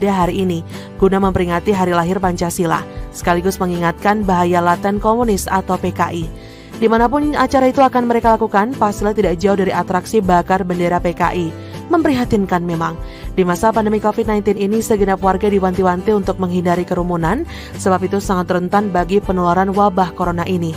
hari ini guna memperingati hari lahir Pancasila, sekaligus mengingatkan bahaya laten komunis atau PKI. Dimanapun acara itu akan mereka lakukan, pastilah tidak jauh dari atraksi bakar bendera PKI. Memprihatinkan memang. Di masa pandemi COVID-19 ini, segenap warga diwanti-wanti untuk menghindari kerumunan, sebab itu sangat rentan bagi penularan wabah corona ini.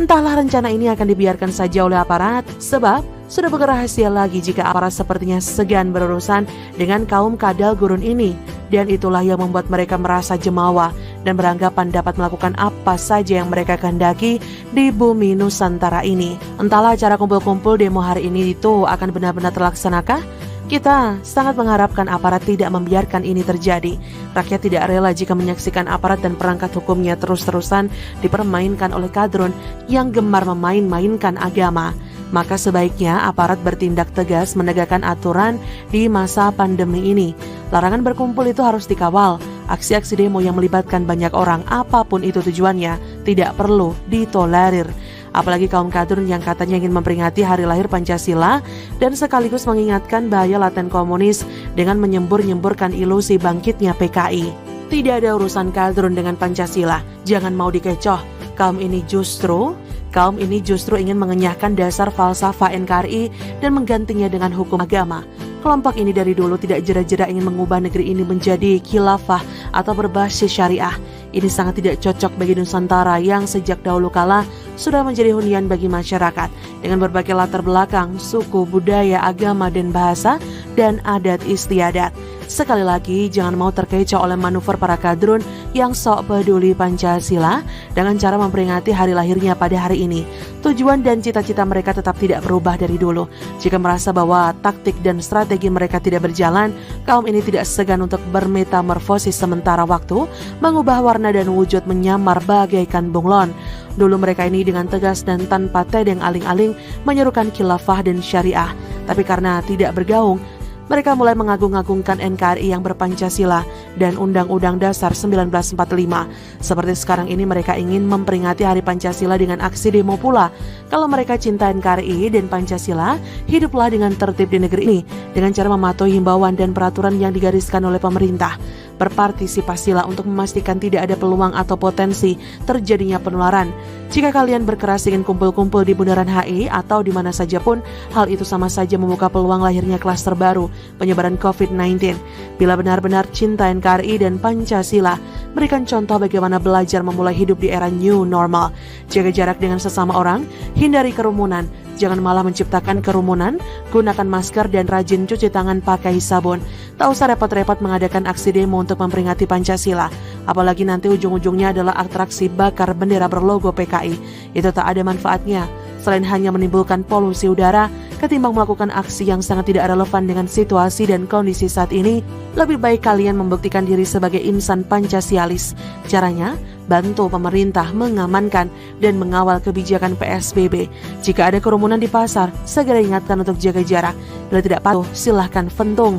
Entahlah rencana ini akan dibiarkan saja oleh aparat, sebab sudah bukan rahasia lagi jika aparat sepertinya segan berurusan dengan kaum kadal gurun ini. Dan itulah yang membuat mereka merasa jemawa dan beranggapan dapat melakukan apa saja yang mereka kehendaki di bumi Nusantara ini. Entahlah acara kumpul-kumpul demo hari ini itu akan benar-benar terlaksanakah? Kita sangat mengharapkan aparat tidak membiarkan ini terjadi. Rakyat tidak rela jika menyaksikan aparat dan perangkat hukumnya terus-terusan dipermainkan oleh kadrun yang gemar memain-mainkan agama. Maka sebaiknya aparat bertindak tegas menegakkan aturan di masa pandemi ini. Larangan berkumpul itu harus dikawal. Aksi-aksi demo yang melibatkan banyak orang, apapun itu tujuannya, tidak perlu ditolerir. Apalagi kaum kadrun yang katanya ingin memperingati hari lahir Pancasila dan sekaligus mengingatkan bahaya laten komunis dengan menyembur-nyemburkan ilusi bangkitnya PKI. Tidak ada urusan kadrun dengan Pancasila. Jangan mau dikecoh. Kaum ini justru ingin mengenyahkan dasar falsafah NKRI dan menggantinya dengan hukum agama. Kelompok ini dari dulu tidak jera-jera ingin mengubah negeri ini menjadi khilafah atau berbasis syariah. Ini sangat tidak cocok bagi Nusantara yang sejak dahulu kala sudah menjadi hunian bagi masyarakat dengan berbagai latar belakang, suku, budaya, agama, dan bahasa, dan adat istiadat. Sekali lagi, jangan mau terkecoh oleh manuver para kadrun yang sok peduli Pancasila dengan cara memperingati hari lahirnya pada hari ini. Tujuan dan cita-cita mereka tetap tidak berubah dari dulu. Jika merasa bahwa taktik dan strategi mereka tidak berjalan, kaum ini tidak segan untuk bermetamorfosis sementara waktu, mengubah warna dan wujud menyamar bagaikan bunglon. Dulu mereka ini dengan tegas dan tanpa tedeng aling-aling menyerukan khilafah dan syariah. Tapi karena tidak bergaung, mereka mulai mengagung-agungkan NKRI yang berpancasila dan Undang-Undang Dasar 1945. Seperti sekarang ini mereka ingin memperingati Hari Pancasila dengan aksi demo pula. Kalau mereka cinta NKRI dan Pancasila, hiduplah dengan tertib di negeri ini dengan cara mematuhi himbauan dan peraturan yang digariskan oleh pemerintah. Berpartisipasilah untuk memastikan tidak ada peluang atau potensi terjadinya penularan. Jika kalian berkeras ingin kumpul-kumpul di Bundaran HI atau di mana saja pun, hal itu sama saja membuka peluang lahirnya klaster baru penyebaran COVID-19. Bila benar-benar cinta NKRI dan Pancasila, berikan contoh bagaimana belajar memulai hidup di era new normal. Jaga jarak dengan sesama orang, hindari kerumunan. Jangan malah menciptakan kerumunan, gunakan masker dan rajin cuci tangan pakai sabun. Tak usah repot-repot mengadakan aksi demo untuk memperingati Pancasila. Apalagi nanti ujung-ujungnya adalah atraksi bakar bendera berlogo PKI. Itu tak ada manfaatnya, selain hanya menimbulkan polusi udara. Ketimbang melakukan aksi yang sangat tidak relevan dengan situasi dan kondisi saat ini, lebih baik kalian membuktikan diri sebagai insan Pancasialis. Caranya, bantu pemerintah mengamankan dan mengawal kebijakan PSBB. Jika ada kerumunan di pasar, segera ingatkan untuk jaga jarak. Bila tidak patuh, silahkan fentung.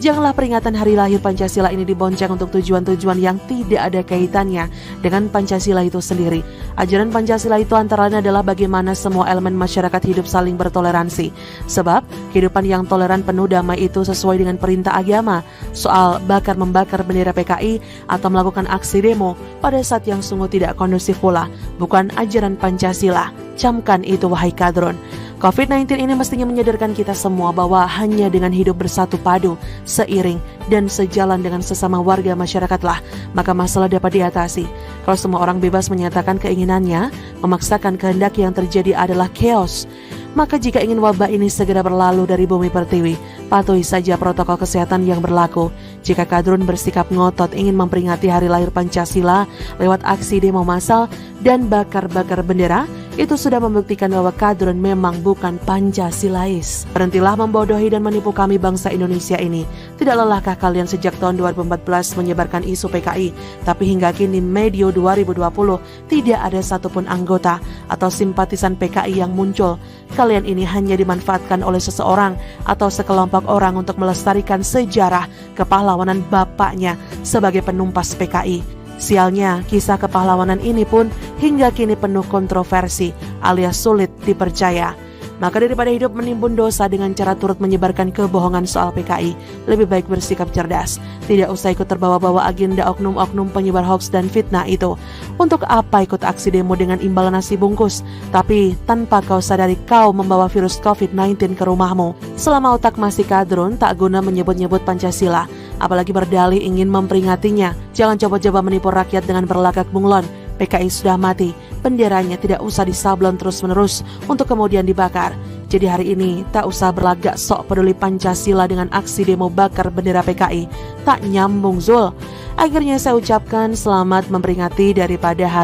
Janganlah peringatan hari lahir Pancasila ini dibonceng untuk tujuan-tujuan yang tidak ada kaitannya dengan Pancasila itu sendiri. Ajaran Pancasila itu antara lain adalah bagaimana semua elemen masyarakat hidup saling bertoleransi. Sebab, kehidupan yang toleran penuh damai itu sesuai dengan perintah agama. Soal bakar-membakar bendera PKI atau melakukan aksi demo pada saat yang sungguh tidak kondusif pula, bukan ajaran Pancasila. Camkan itu wahai kadrun. COVID-19 ini mestinya menyadarkan kita semua bahwa hanya dengan hidup bersatu padu, seiring, dan sejalan dengan sesama warga masyarakatlah, maka masalah dapat diatasi. Kalau semua orang bebas menyatakan keinginannya, memaksakan kehendak yang terjadi adalah chaos. Maka jika ingin wabah ini segera berlalu dari bumi pertiwi, patuhi saja protokol kesehatan yang berlaku. Jika kadrun bersikap ngotot ingin memperingati hari lahir Pancasila lewat aksi demo massal dan bakar-bakar bendera, itu sudah membuktikan bahwa kadrun memang bukan Pancasilais. Berhentilah membodohi dan menipu kami bangsa Indonesia ini. Tidak lelahkah kalian sejak tahun 2014 menyebarkan isu PKI, tapi hingga kini medio 2020 tidak ada satupun anggota atau simpatisan PKI yang muncul. Kalian ini hanya dimanfaatkan oleh seseorang atau sekelompok orang untuk melestarikan sejarah kepahlawanan bapaknya sebagai penumpas PKI. Sialnya, kisah kepahlawanan ini pun hingga kini penuh kontroversi alias sulit dipercaya. Maka daripada hidup menimbun dosa dengan cara turut menyebarkan kebohongan soal PKI, lebih baik bersikap cerdas. Tidak usah ikut terbawa-bawa agenda oknum-oknum penyebar hoaks dan fitnah itu. Untuk apa ikut aksi demo dengan imbalan nasi bungkus, tapi tanpa kau sadari kau membawa virus COVID-19 ke rumahmu. Selama otak masih kadrun, tak guna menyebut-nyebut Pancasila, apalagi berdalih ingin memperingatinya. Jangan coba-coba menipu rakyat dengan berlagak bunglon. PKI sudah mati, benderanya tidak usah disablon terus-menerus untuk kemudian dibakar. Jadi hari ini tak usah berlagak sok peduli Pancasila dengan aksi demo bakar bendera PKI. Tak nyambung Zul. Akhirnya saya ucapkan selamat memperingati daripada hari